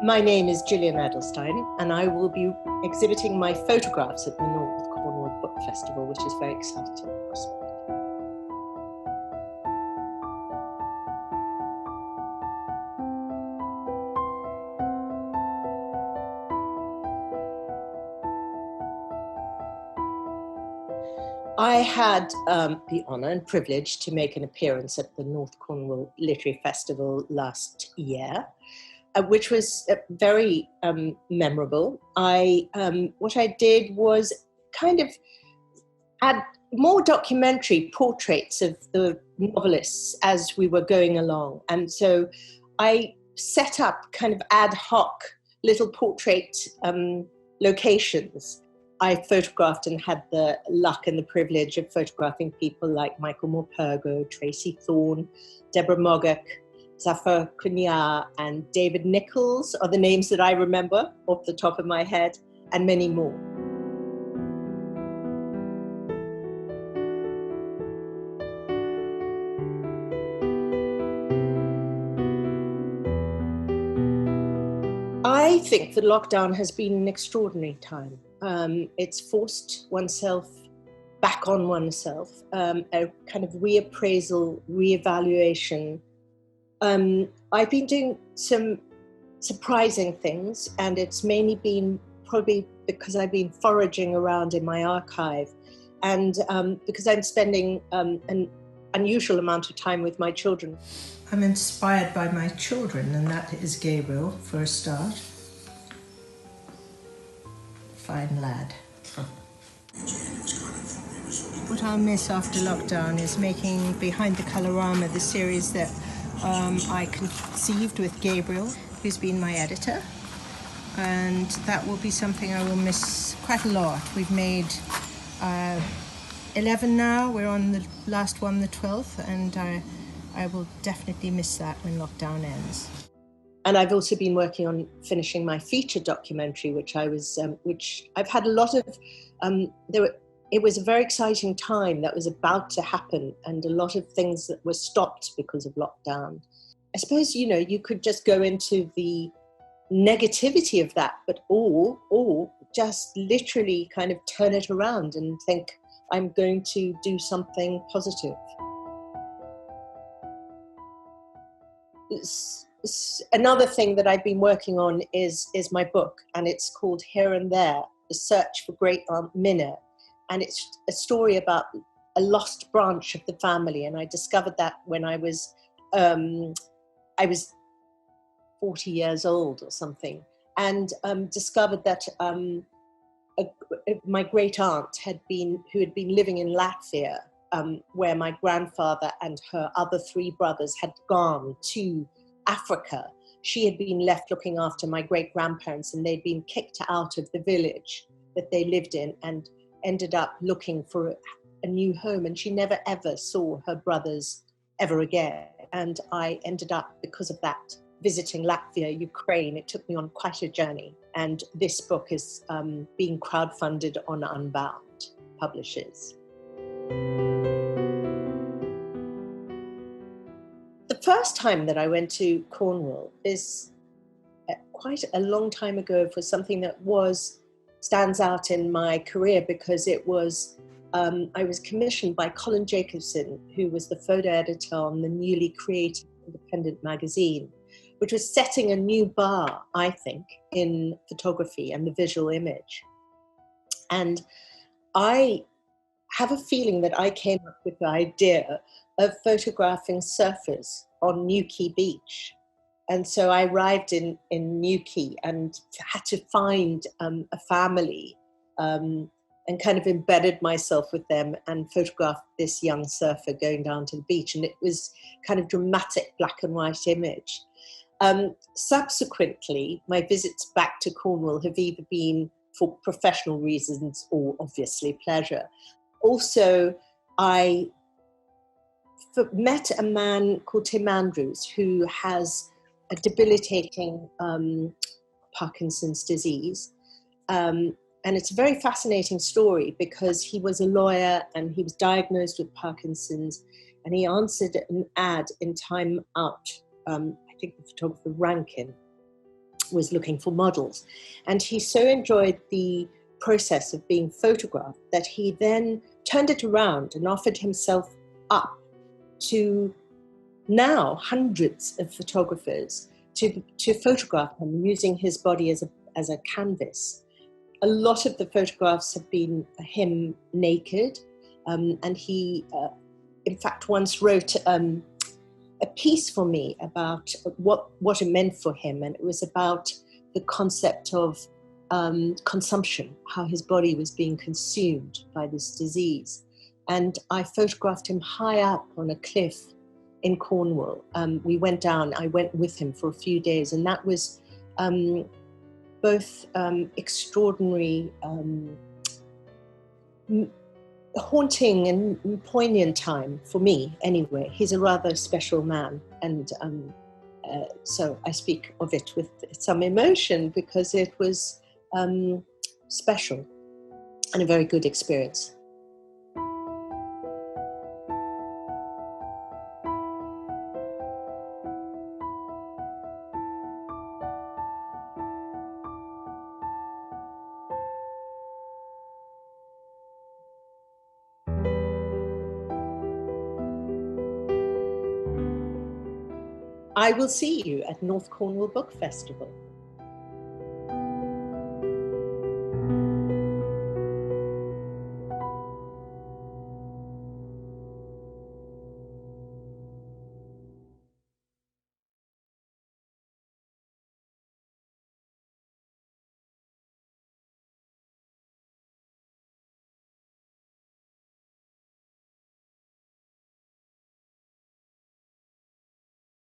My name is Jillian Edelstein, and I will be exhibiting my photographs at the North Cornwall Book Festival, which is very exciting prospect. I had the honour and privilege to make an appearance at the North Cornwall Literary Festival last year, which was very memorable. What I did was kind of add more documentary portraits of the novelists as we were going along. And so I set up kind of ad hoc little portrait locations. I photographed and had the luck and the privilege of photographing people like Michael Morpurgo, Tracy Thorne, Deborah Moggock, Zafar Kunyar, and David Nichols are the names that I remember off the top of my head, and many more. I think that lockdown has been an extraordinary time. It's forced oneself back on oneself, a kind of reappraisal, reevaluation. I've been doing some surprising things, and it's mainly been probably because I've been foraging around in my archive, and because I'm spending an unusual amount of time with my children. I'm inspired by my children, and that is Gabriel for a start. Fine lad. What I'll miss after lockdown is making Behind the Colorama, the series that I conceived with Gabriel, who's been my editor. And that will be something I will miss quite a lot. We've made 11 now. We're on the last one, the 12th, and I will definitely miss that when lockdown ends. And I've also been working on finishing my feature documentary, which I've had a lot of. It was a very exciting time that was about to happen, and a lot of things that were stopped because of lockdown. I suppose, you could just go into the negativity of that, but or just literally kind of turn it around and think, I'm going to do something positive. Another thing that I've been working on is my book, and it's called Here and There, The Search for Great Aunt Minna. And it's a story about a lost branch of the family. And I discovered that when I was 40 years old or something, and discovered that my great aunt who had been living in Latvia, where my grandfather and her other 3 brothers had gone to Africa. She had been left looking after my great grandparents, and they'd been kicked out of the village that they lived in and ended up looking for a new home. And she never ever saw her brothers ever again. And I ended up, because of that, visiting Latvia, Ukraine. It took me on quite a journey. And this book is being crowdfunded on Unbound Publishers. The first time that I went to Cornwall is quite a long time ago for something that stands out in my career, because it was I was commissioned by Colin Jacobson, who was the photo editor on the newly created independent magazine, which was setting a new bar, I think, in photography and the visual image. And I have a feeling that I came up with the idea of photographing surfers on Newquay Beach. And so I arrived in Newquay and had to find a family and kind of embedded myself with them and photographed this young surfer going down to the beach. And it was kind of dramatic black and white image. Subsequently, my visits back to Cornwall have either been for professional reasons or obviously pleasure. Also, I met a man called Tim Andrews, who has a debilitating Parkinson's disease. And it's a very fascinating story, because he was a lawyer and he was diagnosed with Parkinson's, and he answered an ad in Time Out, I think the photographer Rankin, was looking for models. And he so enjoyed the process of being photographed that he then turned it around and offered himself up to now hundreds of photographers to photograph him using his body as a canvas. A lot of the photographs have been him naked, and he, in fact, once wrote a piece for me about what it meant for him, and it was about the concept of consumption, how his body was being consumed by this disease. And I photographed him high up on a cliff in Cornwall. We went down, I went with him for a few days, and that was both extraordinary, haunting and poignant time for me anyway. He's a rather special man, and so I speak of it with some emotion because it was special and a very good experience. I will see you at North Cornwall Book Festival.